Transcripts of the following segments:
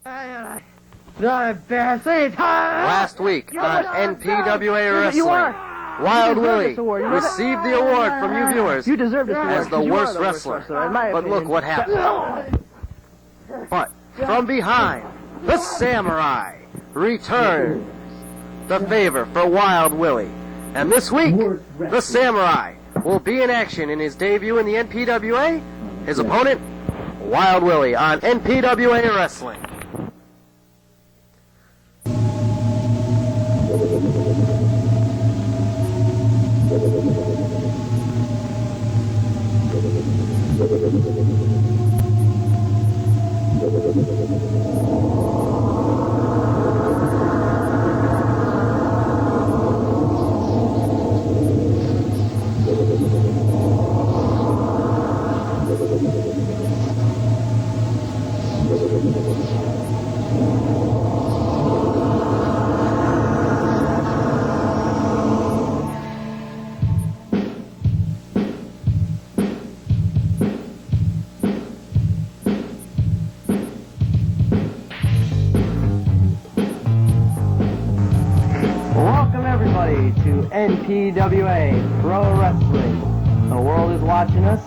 Last week on NPWA Wrestling, Wild Willie received the award from you viewers as the worst wrestler. But look what happened. But from behind, the Samurai returned the favor for Wild Willie. And this week, the Samurai will be in action in his debut in the NPWA. His opponent, Wild Willie on NPWA Wrestling. To NPWA Pro Wrestling. The world is watching us.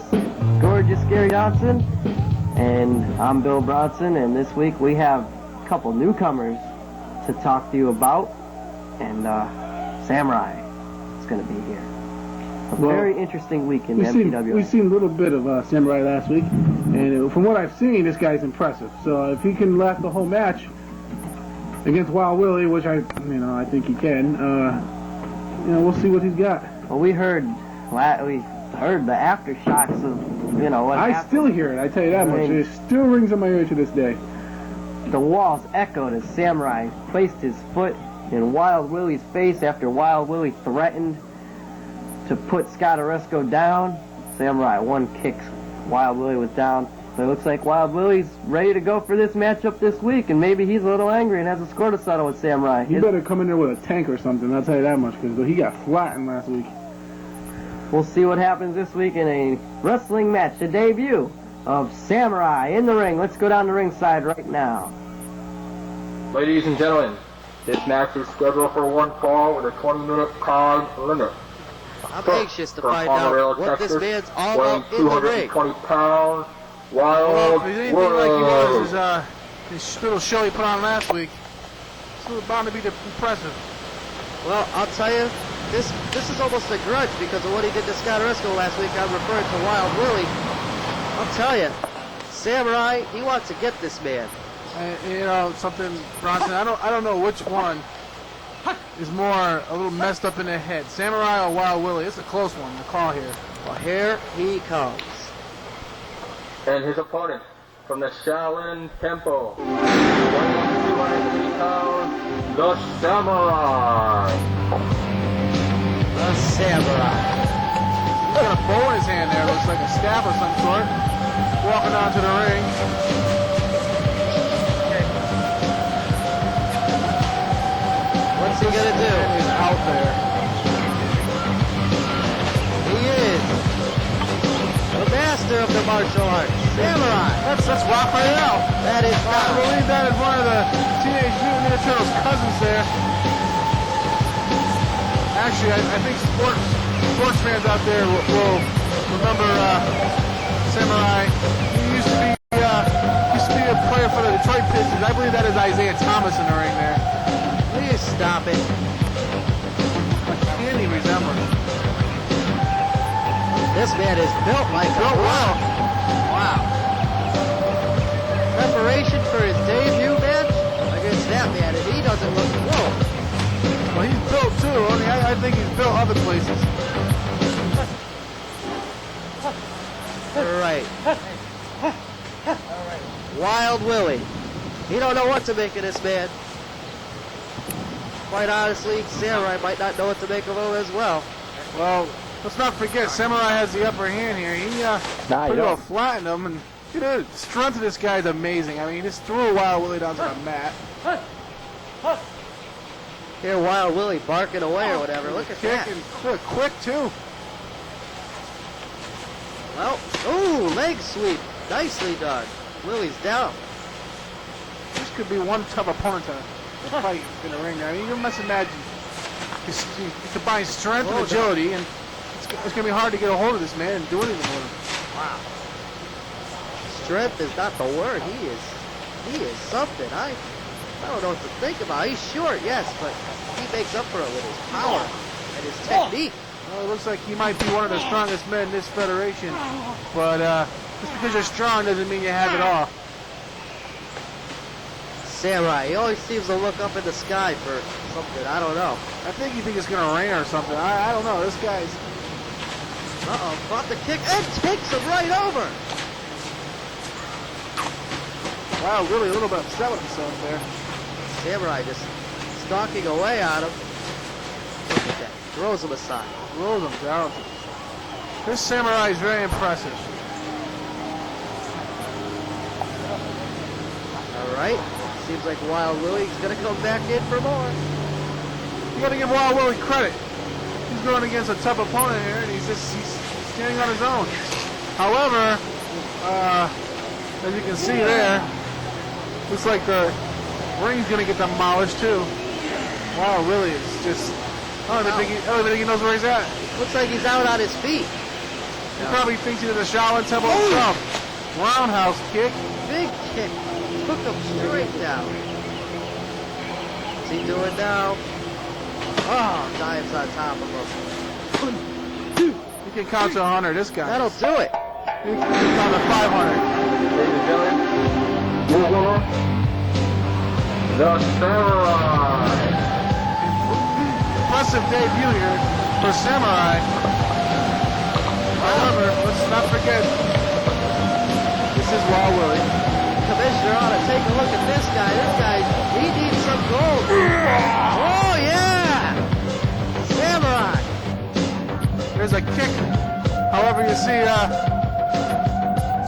Gorgeous Gary Johnson, and I'm Bill Bronson, and this week we have a couple newcomers to talk to you about, and Samurai is going to be here. Very interesting week in the NPWA. We've seen a little bit of Samurai last week, and from what I've seen, this guy's impressive. So if he can last the whole match against Wild Willie, which I think he can. We'll see what he's got. Well, we heard the aftershocks of, what happened. I still hear it, I tell you that much. It still rings in my ear to this day. The walls echoed as Samurai placed his foot in Wild Willie's face after Wild Willie threatened to put Scott Aresco down. Samurai one kick, Wild Willie was down. But it looks like Wild Willie's ready to go for this matchup this week, and maybe he's a little angry and has a score to settle with Samurai. He better come in there with a tank or something, I'll tell you that much, because he got flattened last week. We'll see what happens this week in a wrestling match, the debut of Samurai in the ring. Let's go down the ringside right now. Ladies and gentlemen, this match is scheduled for one fall with a 20-minute time limit. I'm anxious to find out what this man's all about in the ring. 220 pounds. Wild if anything like he was his little show he put on last week, it's bound to be impressive. Well, I'll tell you, this is almost a grudge because of what he did to Scott Aresco last week. I'm referring to Wild Willie. I'll tell you, Samurai, he wants to get this man. Something, Bronson. I don't know which one is more a little messed up in the head, Samurai or Wild Willie. It's a close one. The call here. Well, here he comes. And his opponent from the Shaolin Temple, 280 pounds, the Samurai. The Samurai. He's got a bow in his hand there. Looks like a staff of some sort. Walking onto the ring. What's he gonna do? He's out there. He is the master of the martial arts, Samurai. That's Raphael. That is I believe that is one of the Teenage Mutant Ninja Turtles' cousins there. Actually, I think sports fans out there will remember Samurai. He used to be a player for the Detroit Pistons. I believe that is Isaiah Thomas in the ring there. Please stop it. Candy resemblance. This man is built like a well. Wow. Preparation for his debut match against that man, and he doesn't look whoa. Well, he's built too. I think he's built other places. All right. Wild Willie. He don't know what to make of this man. Quite honestly, Samurai might not know what to make of him as well. Well, let's not forget, Samurai has the upper hand here. He pretty well flattened him, and the strength of this guy is amazing. I mean, he just threw Wild Willie down to the mat. Hear Wild Willie barking away or whatever. Look at that. Quick, too. Well, ooh, leg sweep. Nicely done. Willie's down. This could be one tough opponent to fight in the ring. I mean, you must imagine he combines strength and agility, and it's going to be hard to get a hold of this man and do anything with him. Wow. Strength is not the word. He is something. I don't know what to think about. He's short, yes, but he makes up for it with his power and his technique. Well, it looks like he might be one of the strongest men in this federation, but just because you're strong doesn't mean you have it all. Samurai, he always seems to look up in the sky for something. I don't know. I think you think it's going to rain or something. I don't know. This guy's... Uh-oh, brought the kick and takes him right over. Wow, really a little bit upset with himself there. Samurai just stalking away on him. Look at that. Throws him aside. Throws him down. This Samurai is very impressive. All right. Seems like Wild Willie's going to come back in for more. You got to give Wild Willie credit. He's going against a tough opponent here, and he's standing on his own. However, as you can see there, looks like the ring's going to get demolished too. Wild Willie is just... I don't even think he knows where he's at. Looks like he's out on his feet. He probably thinks he's in the Shaolin Temple himself. Roundhouse kick. Big kick. Took him straight down. What's he doing now? Oh, dives on top of him. He can count to 100, this guy. That'll do it. He can count to 500. Ladies and gentlemen, newcomer, the Samurai. Impressive debut here for Samurai. However, let's not forget, this is Wild Willie. Commissioner ought to take a look at this guy. This guy, he needs some gold. Oh, yeah! Samurai. There's a kick. However, you see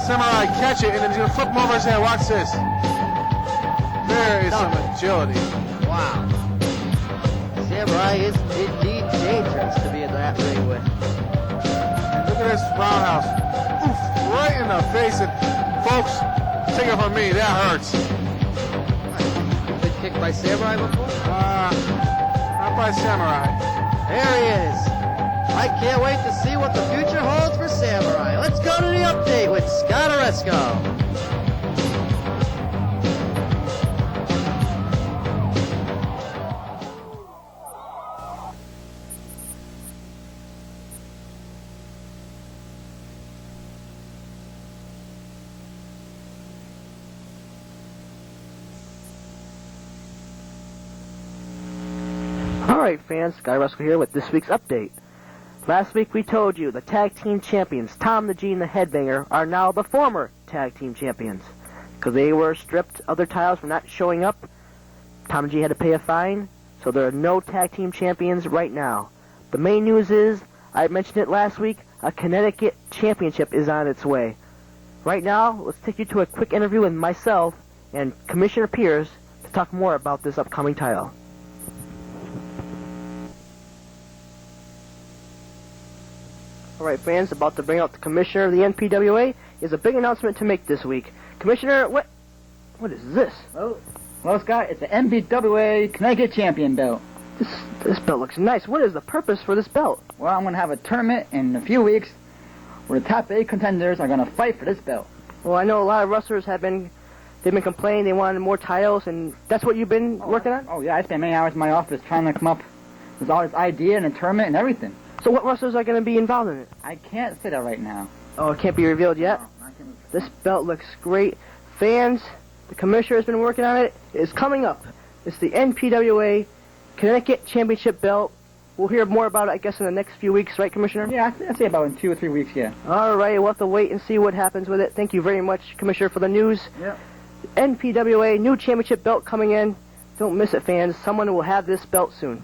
Samurai catch it, and then he's going to flip him over his head. Watch this. There is some agility. Wow. Samurai is indeed dangerous to be in that ring with. And look at this roundhouse. Oof, right in the face. And folks, take it from me, that hurts. Been kicked by Samurai before? Not by Samurai. There he is. I can't wait to see what the future holds for Samurai. Let's go to the update with Scott Aresco. Alright fans, Scott Aresco here with this week's update. Last week we told you the tag team champions, Tom the G and the Headbanger, are now the former tag team champions. Because they were stripped of their titles for not showing up, Tom the G had to pay a fine, so there are no tag team champions right now. The main news is, I mentioned it last week, a Connecticut championship is on its way. Right now, let's take you to a quick interview with myself and Commissioner Pierce to talk more about this upcoming title. Alright fans, about to bring out the Commissioner of the NPWA. He has a big announcement to make this week. Commissioner, what is this? Well, Scott, it's the NPWA Connecticut Champion belt. This belt looks nice. What is the purpose for this belt? Well, I'm going to have a tournament in a few weeks where the top 8 contenders are going to fight for this belt. Well, I know a lot of wrestlers they've been complaining they wanted more titles, and that's what you've been working on? Oh, yeah, I spent many hours in my office trying to come up with all this idea and a tournament and everything. So what wrestlers are going to be involved in it? I can't say that right now. Oh, it can't be revealed yet? No, I can't. This belt looks great. Fans, the Commissioner has been working on it. It's coming up. It's the NPWA Connecticut Championship belt. We'll hear more about it, I guess, in the next few weeks, right, Commissioner? Yeah, I'd say about in 2 or 3 weeks, yeah. All right, we'll have to wait and see what happens with it. Thank you very much, Commissioner, for the news. Yeah. NPWA, new championship belt coming in. Don't miss it, fans. Someone will have this belt soon.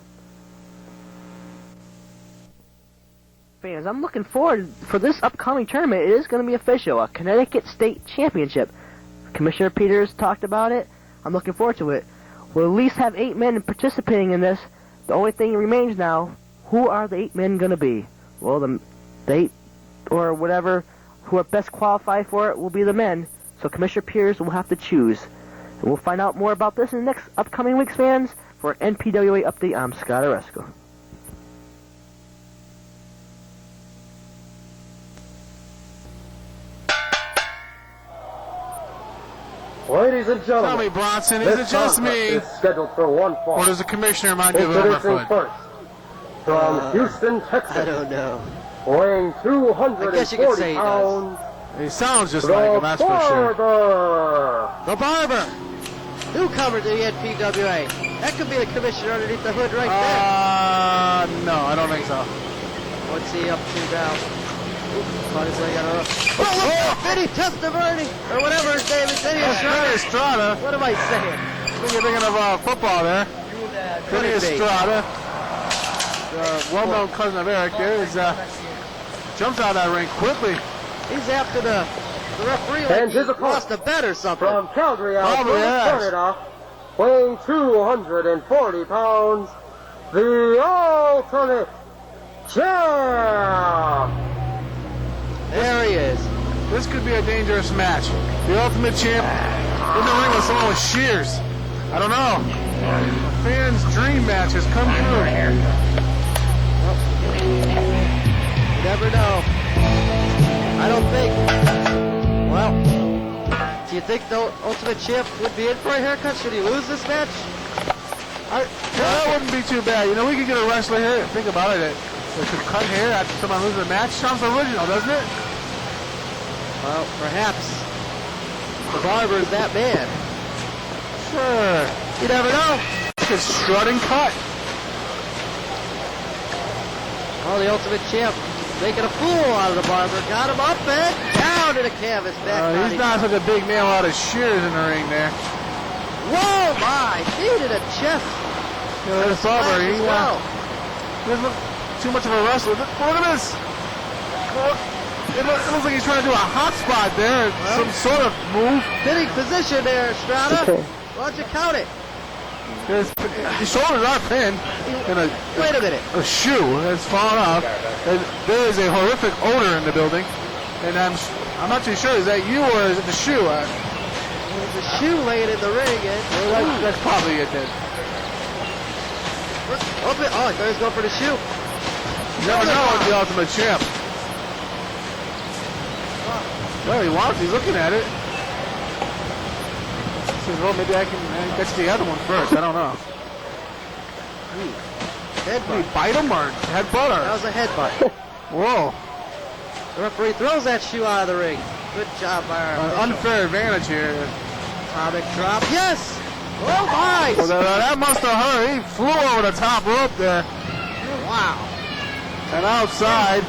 Fans, I'm looking forward for this upcoming tournament. It is going to be official, a Connecticut State Championship. Commissioner Peters talked about it. I'm looking forward to it. We'll at least have 8 men participating in this. The only thing remains now, who are the 8 men going to be? Well, the 8 or whatever who are best qualified for it will be the men. So Commissioner Peters will have to choose. We'll find out more about this in the next upcoming week's fans. For an NPWA update, I'm Scott Aresco. Ladies and gentlemen, Tell me, Bronson, is it just me? Is scheduled for one fall. Or does the commissioner remind you of Introducing Overfoot? first, from Houston, Texas. I don't know. Weighing 240 pounds. He sounds just like him, that's for sure. Barber. The Barber. Newcomer to the NPWA. That could be the commissioner underneath the hood right there. No, I don't think so. What's he up to now? Caught his leg out of Vinny Testaverde, or whatever his name is. Vinny Estrada. What am I saying? I think you're thinking of football there. Vinny Estrada. Well-known cousin of Eric there is jumps out of that ring quickly. He's after the referee And like his he opponent lost a bet or something. From Calgary, Probably Canada, weighing 240 pounds, the Ultimate Champ. There he is. This could be a dangerous match. The Ultimate Champ in the ring with someone with shears. I don't know. A fan's dream match has come true. You never know. I don't think. Well, do you think the Ultimate Champ would be in for a haircut? Should he lose this match? That wouldn't be too bad. You know, we could get a wrestler here. Think about it. They could cut hair after someone loses a match. Sounds original, doesn't it? Well, perhaps the Barber is that man. Sure. You never know. It's strutting cut. Oh, the Ultimate Champ making a fool out of the Barber. Got him up and down to the canvas. Back He's not such a big man without his shears in the ring there. Whoa, my! Knee to the chest. You know, this Barber, he well. doesn't look too much of a wrestler. Look at this. It looks like he's trying to do a hot spot there. Some sort of move. Fitting position there, Estrada. Why don't you count it? His shoulders are pinned. And Wait a minute. A shoe has fallen off. And there is a horrific odor in the building. And I'm not too sure. Is that you or is it the shoe? There's a shoe laying in the ring. That's probably it then. Oh, there he's going for the shoe. You never know with the Ultimate Champ. Well, he wants. He's looking at it. He says, well, maybe I can catch the other one first. I don't know. Headbutt. Did he bite him or headbutt her? That was a headbutt. Whoa. The referee throws that shoe out of the ring. Good job by our unfair advantage here. atomic drop. Yes! Oh, my! Well, that must have hurt. He flew over the top rope there. Wow. And outside.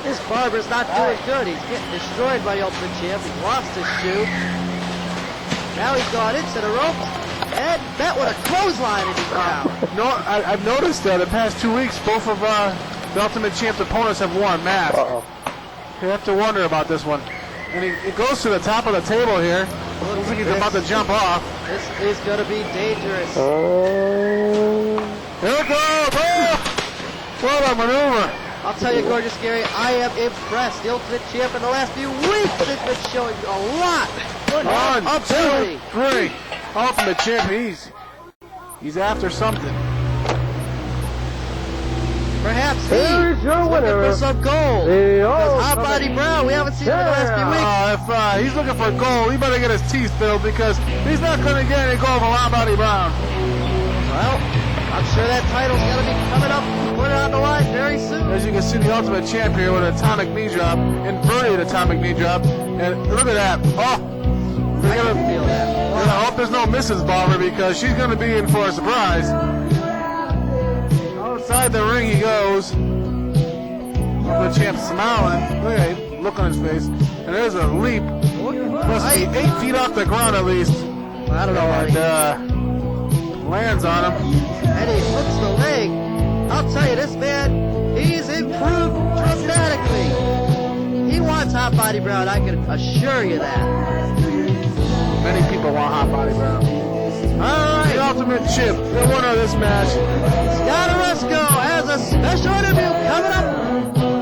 This Barber's not doing good. He's getting destroyed by the Ultimate Champ. He's lost his shoe. Now he's gone into the rope. And met with a clothesline in his mouth. No, I've noticed that the past 2 weeks, both of the Ultimate Champ's opponents have worn masks. You have to wonder about this one. And he goes to the top of the table here. Looks like he's about to jump off. This is going to be dangerous. Here it goes! Oh! What a maneuver! I'll tell you, Gorgeous Gary, I am impressed. The Ultimate Champ in the last few weeks has been showing a lot. 1, 2, 3. Ultimate Champ, he's after something. Perhaps he's looking for some gold. Because Hot Body Brown, we haven't seen him in the last few weeks. If he's looking for gold, he better get his teeth filled because he's not going to get any gold from Hot Body Brown. Well, I'm sure that title's going to be coming up, put it on the line very soon. As you can see, the Ultimate Champ here with an atomic knee drop, inverted atomic knee drop, and look at that. Oh, I can feel that. I hope there's no Mrs. Barber because she's going to be in for a surprise. Outside the ring he goes. The Champ smiling. Look at him, look on his face. And there's a leap. Must be 8 feet off the ground at least. I don't know. And lands on him. And he hooks the leg. I'll tell you, this man, he's improved dramatically. He wants Hot Body Brown, I can assure you that. Many people want Hot Body Brown. All right, the Ultimate Champ, the winner of this match. Scott Aresco has a special interview coming up.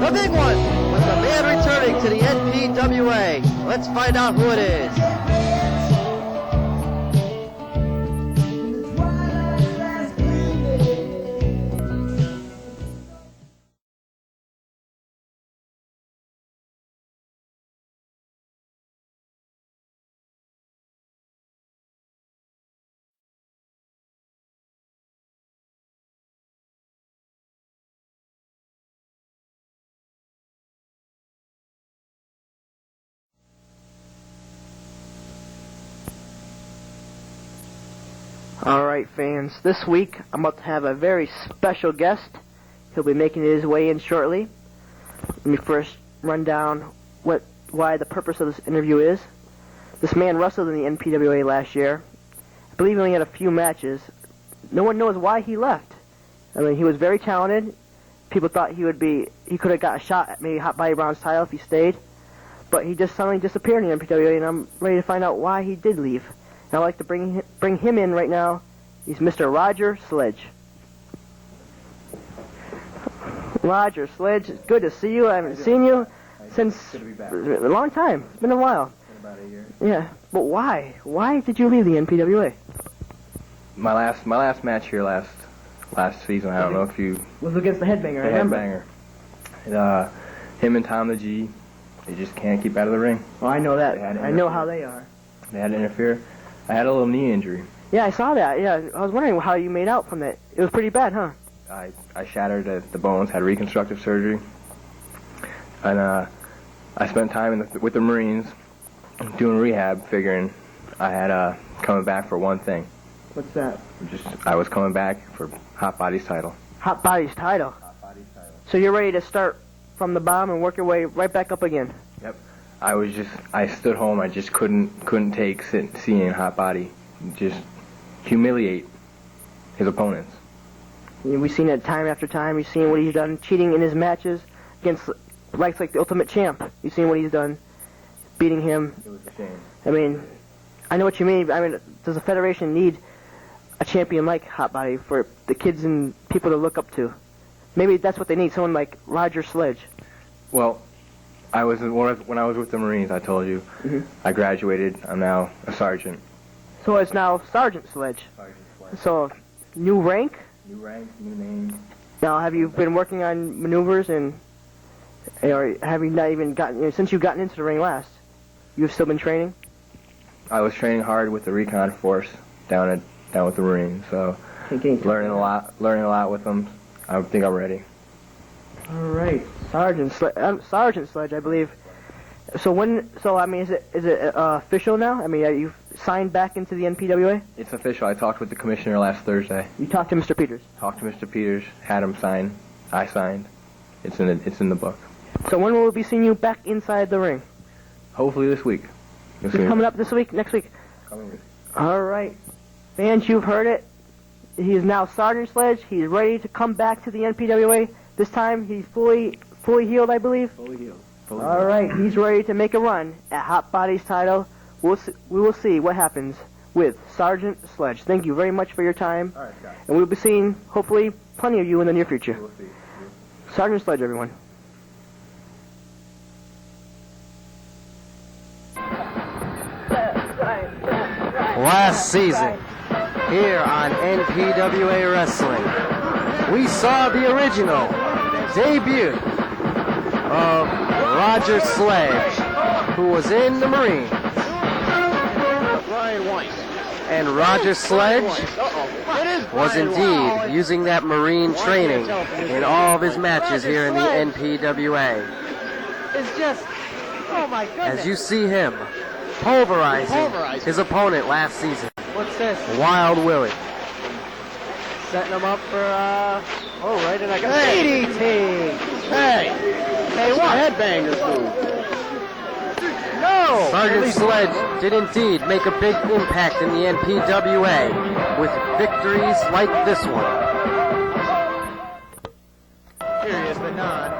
The big one with the man returning to the NPWA. Let's find out who it is. Alright fans, this week I'm about to have a very special guest. He'll be making his way in shortly. Let me first run down why the purpose of this interview is. This man wrestled in the NPWA last year. I believe he only had a few matches. No one knows why he left. I mean, he was very talented. People thought he could have got a shot at maybe Hot Body Brown's title if he stayed. But he just suddenly disappeared in the NPWA, and I'm ready to find out why he did leave. I'd like to bring him in right now. He's Mr. Sgt Sledge. Sgt Sledge, it's good to see you. I haven't seen you since a long time. It's been a while. About a year. Yeah, but why? Why did you leave the NPWA? My last match here last season. I don't know if you. Was against the Headbanger. I remember. Headbanger. Him and Tom the G, they just can't keep out of the ring. Oh, I know that. I know how they are. They had to interfere. I had a little knee injury. Yeah, I saw that. Yeah, I was wondering how you made out from that. It was pretty bad, huh? I shattered the bones, had reconstructive surgery, and I spent time with the Marines doing rehab, figuring I had coming back for one thing. What's that? I was coming back for Hot Body's title. Hot Body's title. Hot Body's title. So you're ready to start from the bottom and work your way right back up again. Yep. I stood home. I just couldn't take seeing Hot Body just humiliate his opponents. We've seen it time after time. We've seen what he's done, cheating in his matches against like the Ultimate Champ. You've seen what he's done, beating him. It was a shame. I mean, I know what you mean. I mean, does the Federation need a champion like Hot Body for the kids and people to look up to? Maybe that's what they need, someone like Sgt Sledge. Well, when I was with the Marines, I told you, I graduated. I'm now a sergeant. So it's now Sgt Sledge. Sergeant Sledge. So, new rank? New rank, new name. Now, have you been working on maneuvers or have you not even gotten, since you've gotten into the ring last, you've still been training? I was training hard with the recon force down with the Marines, so learning a lot with them. I think I'm ready. All right, Sgt Sledge, I believe. So I mean, is it official now? I mean, are you signed back into the NPWA? It's official. I talked with the commissioner last Thursday. You talked to Mr. Peters? Talked to Mr. Peters, had him sign. I signed. It's in the book. So when will we be seeing you back inside the ring? Hopefully this week. Coming up this week? Next week? Coming week. All right. Fans, you've heard it. He is now Sgt Sledge. He's ready to come back to the NPWA. This time he's fully healed, I believe. Fully healed. All right, he's ready to make a run at Hot Body's title. We will see what happens with Sgt Sledge. Thank you very much for your time. All right, Scott. And we'll be seeing, hopefully, plenty of you in the near future. We'll see. Sgt Sledge, everyone. Last season, here on NPWA Wrestling, we saw the original debut of Sgt Sledge, who was in the Marines. And Sgt Sledge was indeed using that Marine training in all of his matches here in the NPWA. It's just, oh my goodness. As you see him pulverizing his opponent last season. What's this? Wild Willie. Setting him up for, right in a DDT. Hey, what? Headbangers move. No! Sgt Sledge did indeed make a big impact in the NPWA with victories like this one. Here he is, the nod.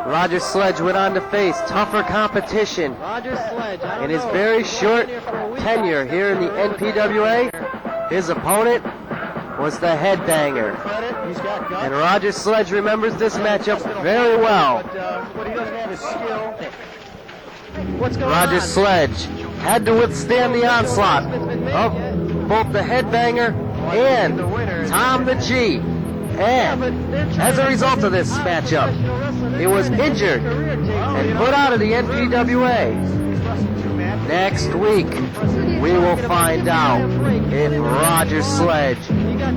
Sgt Sledge went on to face tougher competition Sgt Sledge, in his very short tenure here in the NPWA. His opponent, was the headbanger. He's got guts. And Roger Sledge remembers this matchup very well. But he doesn't have his skill. What's going Roger on? Sledge had to withstand the onslaught of both the headbanger and Tom the G. And as a result of this matchup, he was injured and put out of the NPWA. Next week, we will find out if Roger Sledge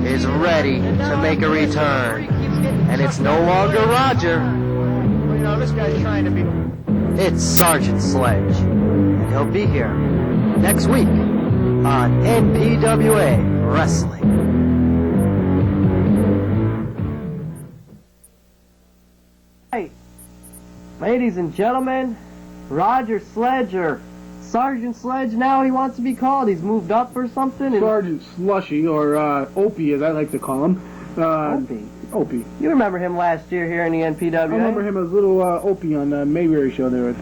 is ready to make a return. And it's no longer Roger. You know, this guy's trying to be... It's Sgt Sledge. And he'll be here next week on NPWA Wrestling. Hey, ladies and gentlemen, Roger Sledge, or Sgt Sledge now he wants to be called. He's moved up or something. Sergeant Slushy, or Opie as I like to call him. Opie. You remember him last year here in the NPWA? I remember him as little Opie on the Mayberry show there.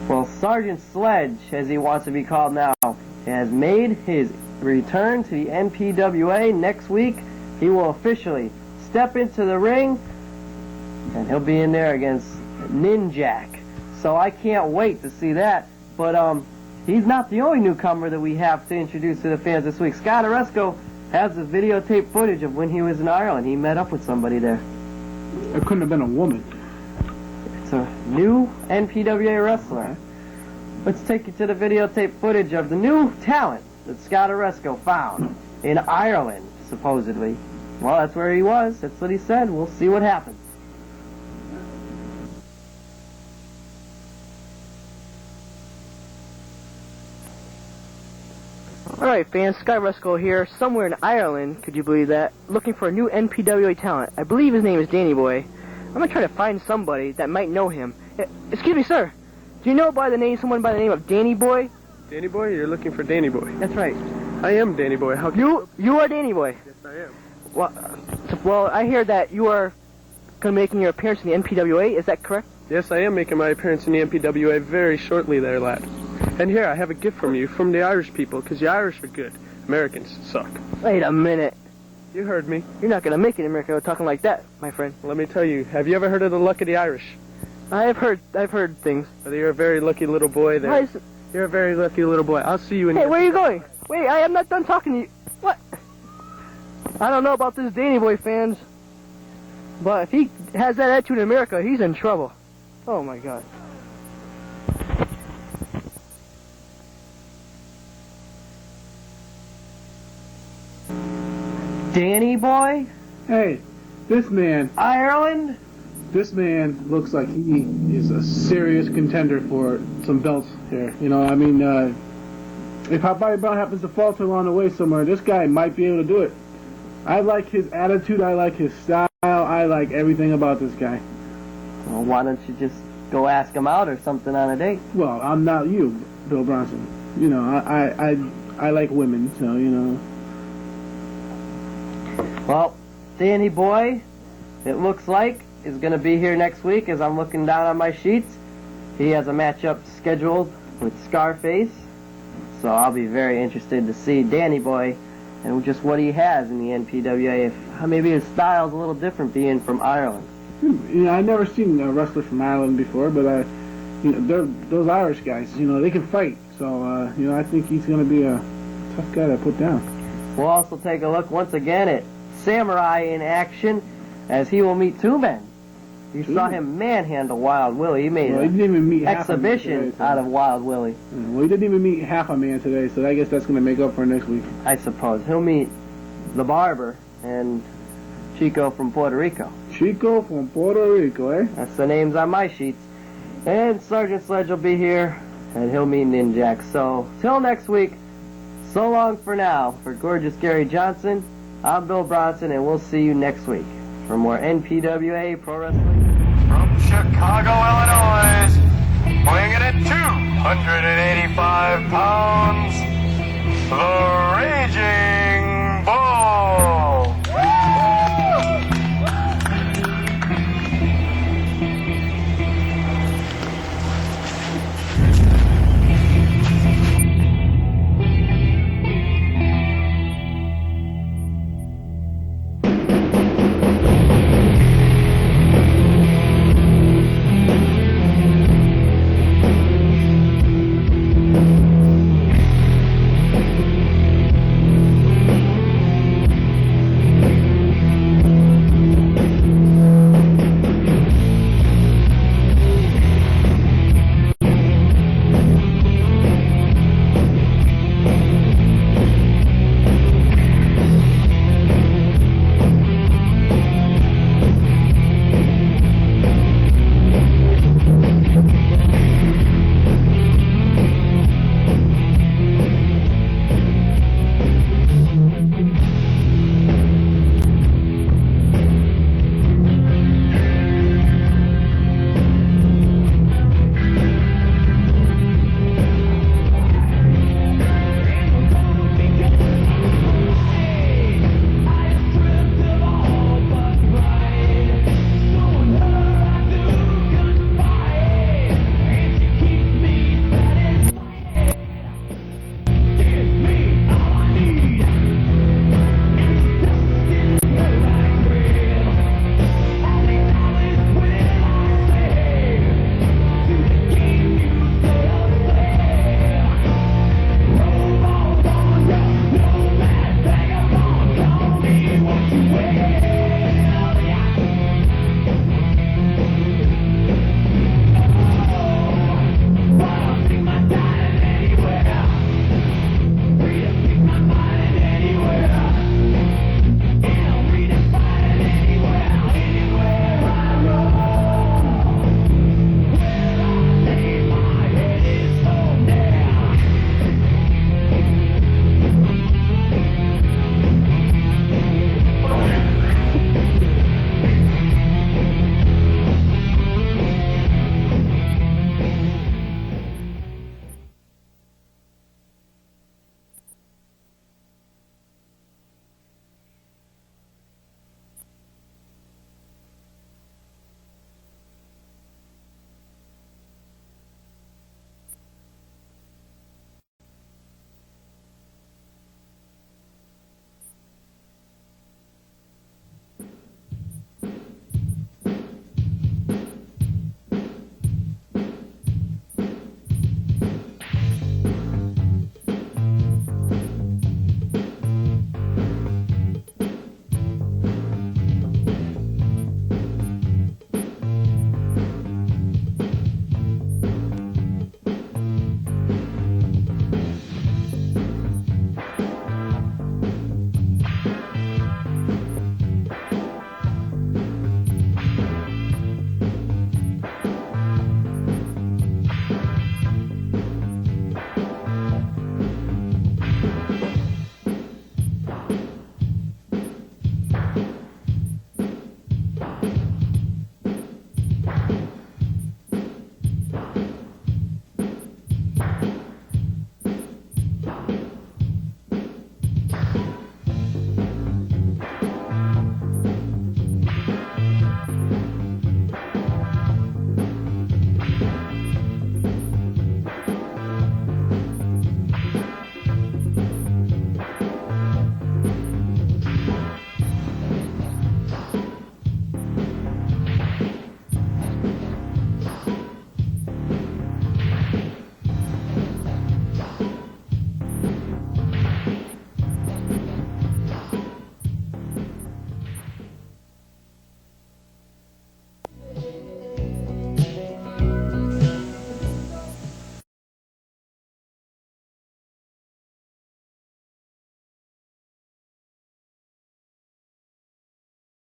Well, Sgt Sledge, as he wants to be called now, has made his return to the NPWA. Next week, he will officially step into the ring, and he'll be in there against Ninjak. So I can't wait to see that. But he's not the only newcomer that we have to introduce to the fans this week. Scott Aresco has the videotape footage of when he was in Ireland. He met up with somebody there. It couldn't have been a woman. It's a new NPWA wrestler. Let's take you to the videotape footage of the new talent that Scott Aresco found in Ireland, supposedly. Well, that's where he was. That's what he said. We'll see what happens. Alright fans, Scott Aresco here, somewhere in Ireland, could you believe that, looking for a new NPWA talent. I believe his name is Danny Boy. I'm going to try to find somebody that might know him. Excuse me, sir. Do you know someone by the name of Danny Boy? Danny Boy? You're looking for Danny Boy. That's right. I am Danny Boy. How can You are Danny Boy? Yes, I am. Well, I hear that you are going to be making your appearance in the NPWA. Is that correct? Yes, I am making my appearance in the NPWA very shortly there, lad. And here, I have a gift from you, from the Irish people, because the Irish are good. Americans suck. Wait a minute. You heard me. You're not going to make it in America talking like that, my friend. Let me tell you, have you ever heard of the luck of the Irish? I've heard things. Well, you're a very lucky little boy there. You're a very lucky little boy. I'll see you in... Hey, where are you going? Wait, I am not done talking to you. What? I don't know about this Danny Boy, fans. But if he has that attitude in America, he's in trouble. Oh, my God. Danny Boy? Hey, this man... Ireland? This man looks like he is a serious contender for some belts here. You know, I mean, if Bobby Brown happens to falter along the way somewhere, this guy might be able to do it. I like his attitude, I like his style, I like everything about this guy. Well, why don't you just go ask him out or something on a date? Well, I'm not you, Bill Bronson. You know, I like women, so, you know. Well, Danny Boy, it looks like, is going to be here next week as I'm looking down on my sheets. He has a matchup scheduled with Scarface, so I'll be very interested to see Danny Boy and just what he has in the NPWA. If maybe his style's a little different being from Ireland. You know, I've never seen a wrestler from Ireland before, but you know, those Irish guys, you know, they can fight. So, you know, I think he's going to be a tough guy to put down. We'll also take a look once again at Samurai in action as he will meet two men. You saw him manhandle Wild Willie. He made he didn't even meet an exhibition today, so. out of Wild Willie. Well, he didn't even meet half a man today, so I guess that's going to make up for next week. I suppose. He'll meet the Barber and Chico from Puerto Rico. Chico from Puerto Rico, eh? That's the names on my sheets. And Sgt Sledge will be here, and he'll meet Ninjak. So, till next week, so long for now. For gorgeous Gary Johnson, I'm Bill Bronson, and we'll see you next week for more NPWA Pro Wrestling. From Chicago, Illinois, weighing in at 285 pounds, the Ragin